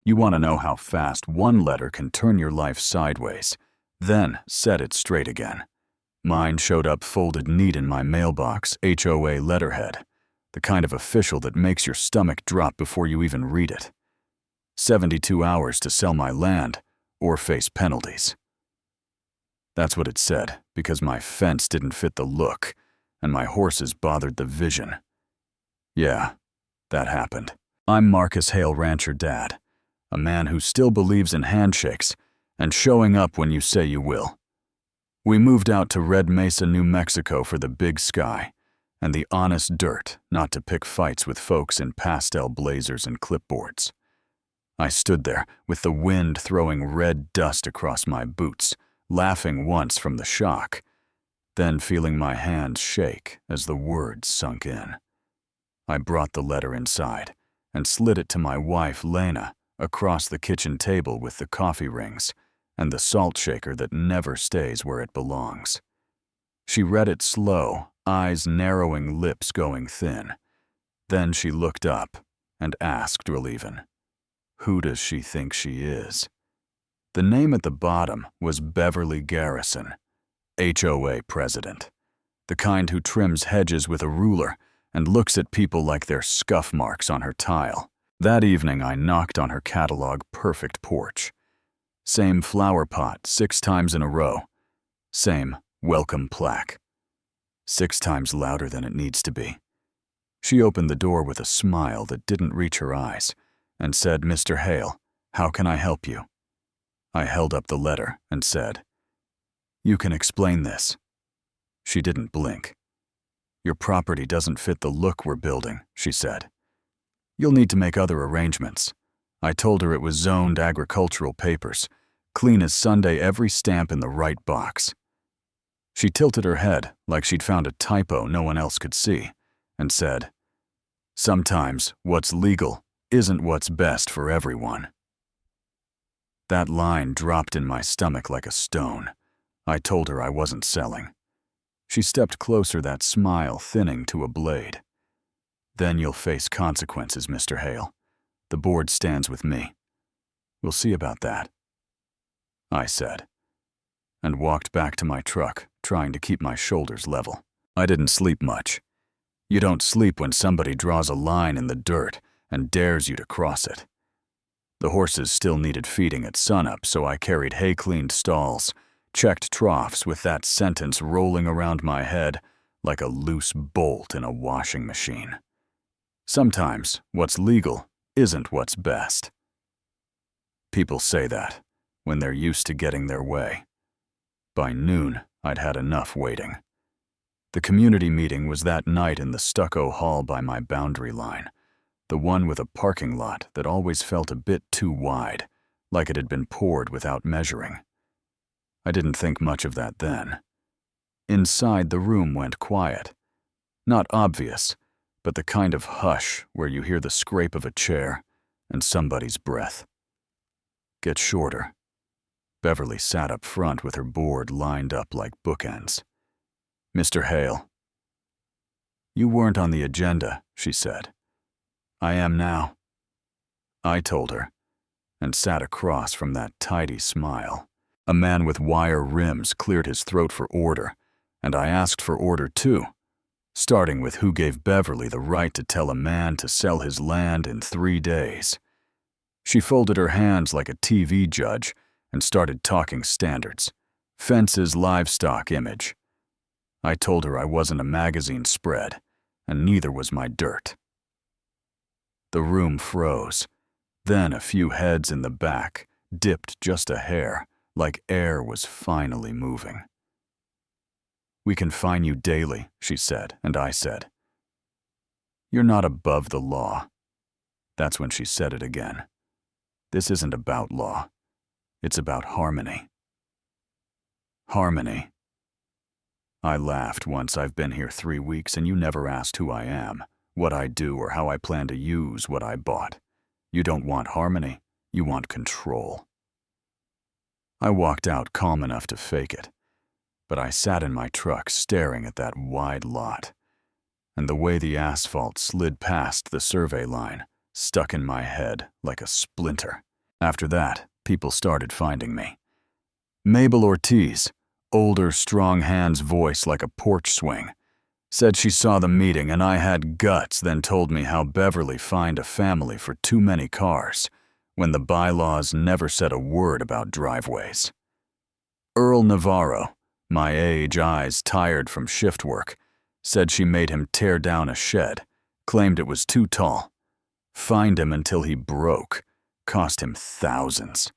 You want to know how fast one letter can turn your life sideways, then set it straight again. Mine showed up folded neat in my mailbox, HOA letterhead, the kind of official that makes your stomach drop before you even read it. 72 hours to sell my land or face penalties. That's what it said, because my fence didn't fit the look and my horses bothered the vision. Yeah, that happened. I'm Marcus Hale Rancher Dad, a man who still believes in handshakes and showing up when you say you will. We moved out to Red Mesa, New Mexico for the big sky and the honest dirt, not to pick fights with folks in pastel blazers and clipboards. I stood there with the wind throwing red dust across my boots, laughing once from the shock, then feeling my hands shake as the words sunk in. I brought the letter inside and slid it to my wife, Lena, across the kitchen table with the coffee rings and the salt shaker that never stays where it belongs. She read it slow, eyes narrowing, lips going thin. Then she looked up and asked, relieved, "Who does she think she is?" The name at the bottom was Beverly Garrison, HOA president, the kind who trims hedges with a ruler and looks at people like they're scuff marks on her tile. That evening, I knocked on her catalog perfect porch. Same flower pot 6 times in a row. Same welcome plaque. 6 times louder than it needs to be. She opened the door with a smile that didn't reach her eyes and said, "Mr. Hale, how can I help you?" I held up the letter and said, "You can explain this." She didn't blink. "Your property doesn't fit the look we're building," she said. "You'll need to make other arrangements." I told her it was zoned agricultural papers, clean as Sunday, every stamp in the right box. She tilted her head like she'd found a typo no one else could see and said, "Sometimes what's legal isn't what's best for everyone." That line dropped in my stomach like a stone. I told her I wasn't selling. She stepped closer, that smile thinning to a blade. "Then you'll face consequences, Mr. Hale. The board stands with me. We'll see about that," I said, and walked back to my truck, trying to keep my shoulders level. I didn't sleep much. You don't sleep when somebody draws a line in the dirt and dares you to cross it. The horses still needed feeding at sunup, so I carried hay-cleaned stalls, checked troughs with that sentence rolling around my head like a loose bolt in a washing machine. Sometimes what's legal isn't what's best. People say that when they're used to getting their way. By noon, I'd had enough waiting. The community meeting was that night in the stucco hall by my boundary line, the one with a parking lot that always felt a bit too wide, like it had been poured without measuring. I didn't think much of that then. Inside, the room went quiet. Not obvious, but the kind of hush where you hear the scrape of a chair and somebody's breath. Get shorter. Beverly sat up front with her board lined up like bookends. "Mr. Hale." "You weren't on the agenda," she said. "I am now," I told her, and sat across from that tidy smile. A man with wire rims cleared his throat for order, and I asked for order too, starting with who gave Beverly the right to tell a man to sell his land in 3 days. She folded her hands like a TV judge and started talking standards. Fences, livestock, image. I told her I wasn't a magazine spread, and neither was my dirt. The room froze. Then a few heads in the back dipped just a hair, like air was finally moving. "We can fine you daily," she said, and I said, "You're not above the law." That's when she said it again. "This isn't about law. It's about harmony." Harmony. I laughed. "Once I've been here 3 weeks and you never asked who I am, what I do, or how I plan to use what I bought. You don't want harmony, you want control." I walked out calm enough to fake it, but I sat in my truck staring at that wide lot, and the way the asphalt slid past the survey line stuck in my head like a splinter. After that, people started finding me. Mabel Ortiz, older, strong hands voice like a porch swing, said she saw the meeting and I had guts, then told me how Beverly fined a family for too many cars when the bylaws never said a word about driveways. Earl Navarro, my age, eyes tired from shift work, said she made him tear down a shed, claimed it was too tall, fined him until he broke, cost him thousands.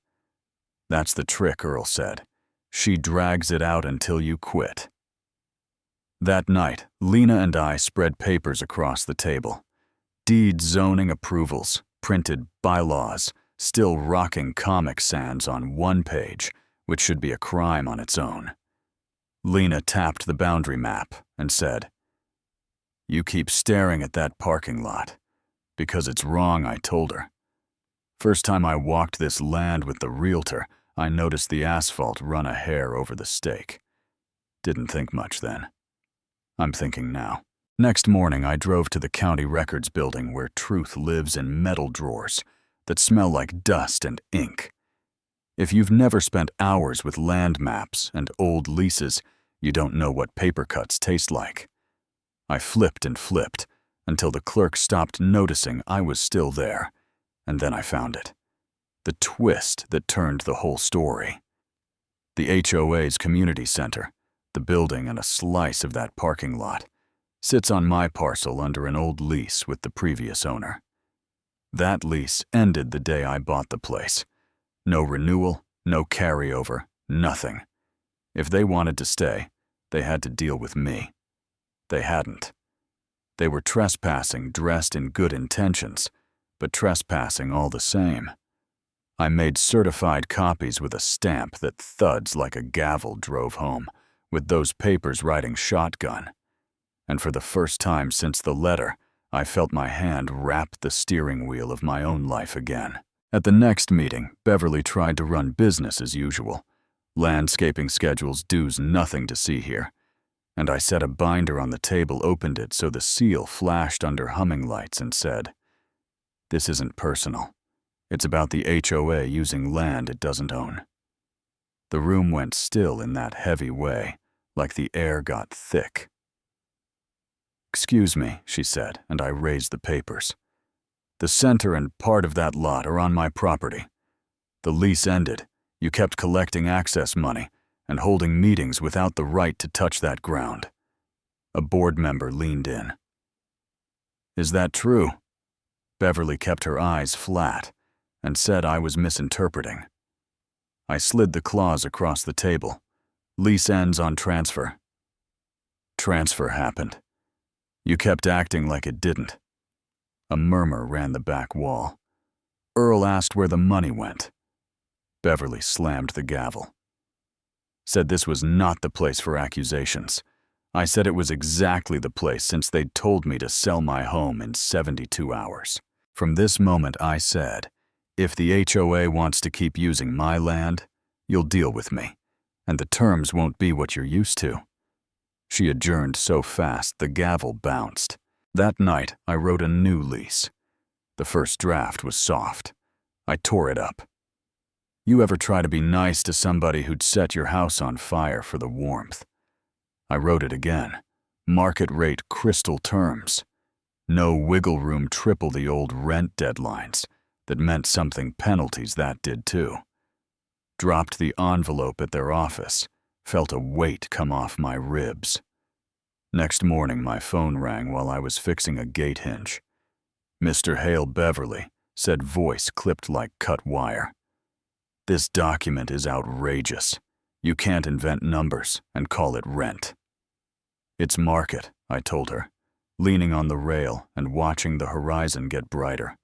That's the trick, Earl said. She drags it out until you quit. That night, Lena and I spread papers across the table. Deed zoning approvals, printed bylaws, still rocking Comic Sans on one page, which should be a crime on its own. Lena tapped the boundary map and said, "You keep staring at that parking lot." Because it's wrong, I told her. First time I walked this land with the realtor, I noticed the asphalt run a hair over the stake. Didn't think much then. I'm thinking now. Next morning, I drove to the county records building where truth lives in metal drawers that smell like dust and ink. If you've never spent hours with land maps and old leases, you don't know what paper cuts taste like. I flipped and flipped until the clerk stopped noticing I was still there, and then I found it. The twist that turned the whole story. The HOA's community center, the building and a slice of that parking lot, sits on my parcel under an old lease with the previous owner. That lease ended the day I bought the place. No renewal, no carryover, nothing. If they wanted to stay, they had to deal with me. They hadn't. They were trespassing dressed in good intentions, but trespassing all the same. I made certified copies with a stamp that thuds like a gavel drove home, with those papers riding shotgun. And for the first time since the letter, I felt my hand wrap the steering wheel of my own life again. At the next meeting, Beverly tried to run business as usual. Landscaping schedules, dues, nothing to see here. And I set a binder on the table, opened it so the seal flashed under humming lights and said, "This isn't personal. It's about the HOA using land it doesn't own." The room went still in that heavy way, like the air got thick. "Excuse me," she said, and I raised the papers. "The center and part of that lot are on my property. The lease ended. You kept collecting access money and holding meetings without the right to touch that ground." A board member leaned in. "Is that true?" Beverly kept her eyes flat and said I was misinterpreting. I slid the clause across the table. "Lease ends on transfer." "Transfer happened. You kept acting like it didn't." A murmur ran the back wall. Earl asked where the money went. Beverly slammed the gavel. Said this was not the place for accusations. I said it was exactly the place since they'd told me to sell my home in 72 hours. From this moment, I said, if the HOA wants to keep using my land, you'll deal with me, and the terms won't be what you're used to. She adjourned so fast the gavel bounced. That night, I wrote a new lease. The first draft was soft. I tore it up. You ever try to be nice to somebody who'd set your house on fire for the warmth? I wrote it again. Market rate crystal terms. No wiggle room, triple the old rent deadlines. That meant something penalties that did too. Dropped the envelope at their office. Felt a weight come off my ribs. Next morning, my phone rang while I was fixing a gate hinge. "Mr. Hale Beverly," said voice clipped like cut wire. "This document is outrageous. You can't invent numbers and call it rent." "It's market," I told her, leaning on the rail and watching the horizon get brighter.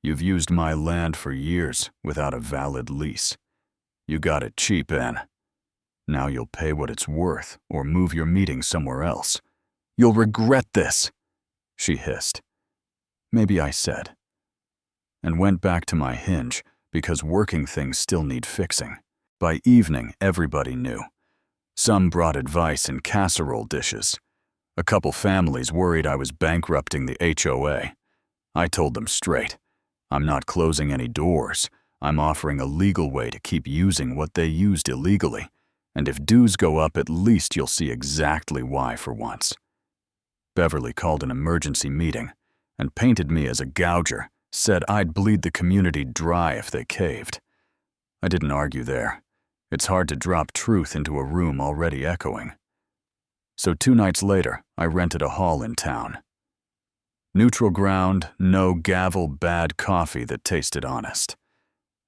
"You've used my land for years without a valid lease. You got it cheap, Ann. Now you'll pay what it's worth or move your meeting somewhere else. You'll regret this," she hissed. Maybe I said. And went back to my hinge because working things still need fixing. By evening, everybody knew. Some brought advice in casserole dishes. A couple families worried I was bankrupting the HOA. I told them straight, I'm not closing any doors. I'm offering a legal way to keep using what they used illegally, and if dues go up, at least you'll see exactly why for once. Beverly called an emergency meeting and painted me as a gouger, said I'd bleed the community dry if they caved. I didn't argue there. It's hard to drop truth into a room already echoing. So 2 nights later, I rented a hall in town. Neutral ground, no gavel, bad coffee that tasted honest.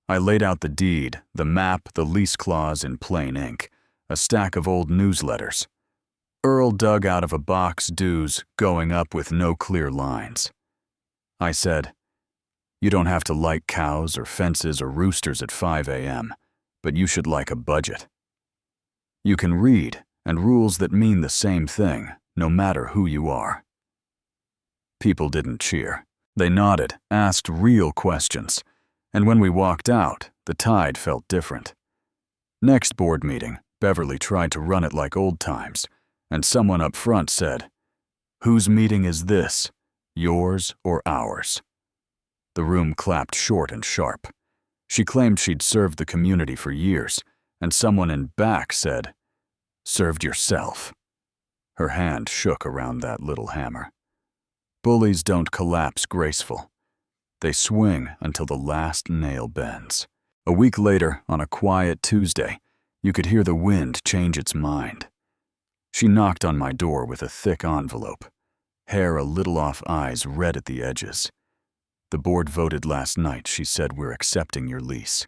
I laid out the deed, the map, the lease clause in plain ink, a stack of old newsletters. Earl dug out of a box dues going up with no clear lines. I said, "You don't have to like cows or fences or roosters at 5 a.m., but you should like a budget. You can read, and rules that mean the same thing, no matter who you are." People didn't cheer. They nodded, asked real questions, and when we walked out, the tide felt different. Next board meeting, Beverly tried to run it like old times, and someone up front said, "Whose meeting is this, yours or ours?" The room clapped short and sharp. She claimed she'd served the community for years, and someone in back said, "Served yourself." Her hand shook around that little hammer. Bullies don't collapse graceful. They swing until the last nail bends. A week later, on a quiet Tuesday, you could hear the wind change its mind. She knocked on my door with a thick envelope, hair a little off, eyes red at the edges. "The board voted last night," she said, "we're accepting your lease."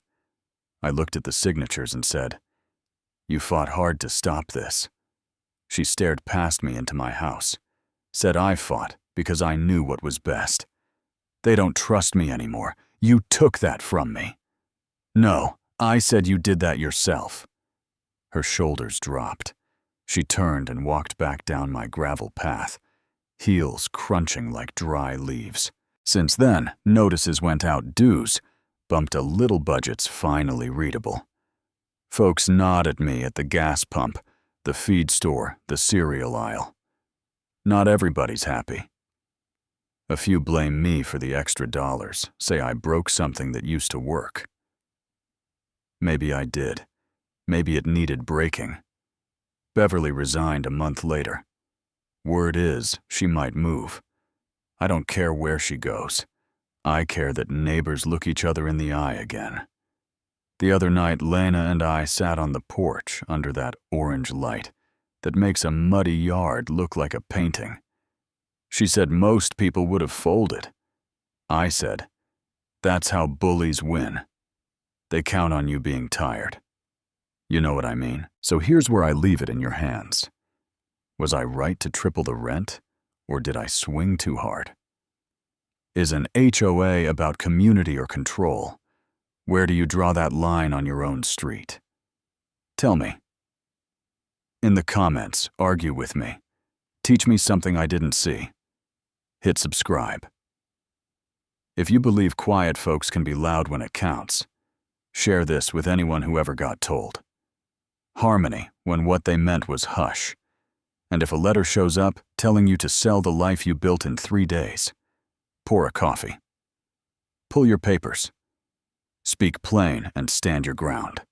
I looked at the signatures and said, "You fought hard to stop this." She stared past me into my house, said I fought because I knew what was best. "They don't trust me anymore. You took that from me." "No, I said you did that yourself." Her shoulders dropped. She turned and walked back down my gravel path, heels crunching like dry leaves. Since then, notices went out dues, bumped a little budgets finally readable. Folks nod at me at the gas pump, the feed store, the cereal aisle. Not everybody's happy. A few blame me for the extra dollars, say I broke something that used to work. Maybe I did. Maybe it needed breaking. Beverly resigned a month later. Word is, she might move. I don't care where she goes. I care that neighbors look each other in the eye again. The other night, Lena and I sat on the porch under that orange light that makes a muddy yard look like a painting. She said most people would have folded. I said, "That's how bullies win. They count on you being tired." You know what I mean? So here's where I leave it in your hands. Was I right to triple the rent, or did I swing too hard? Is an HOA about community or control? Where do you draw that line on your own street? Tell me. In the comments, argue with me. Teach me something I didn't see. Hit subscribe. If you believe quiet folks can be loud when it counts, share this with anyone who ever got told. Harmony when what they meant was hush. And if a letter shows up telling you to sell the life you built in 3 days, pour a coffee. Pull your papers. Speak plain and stand your ground.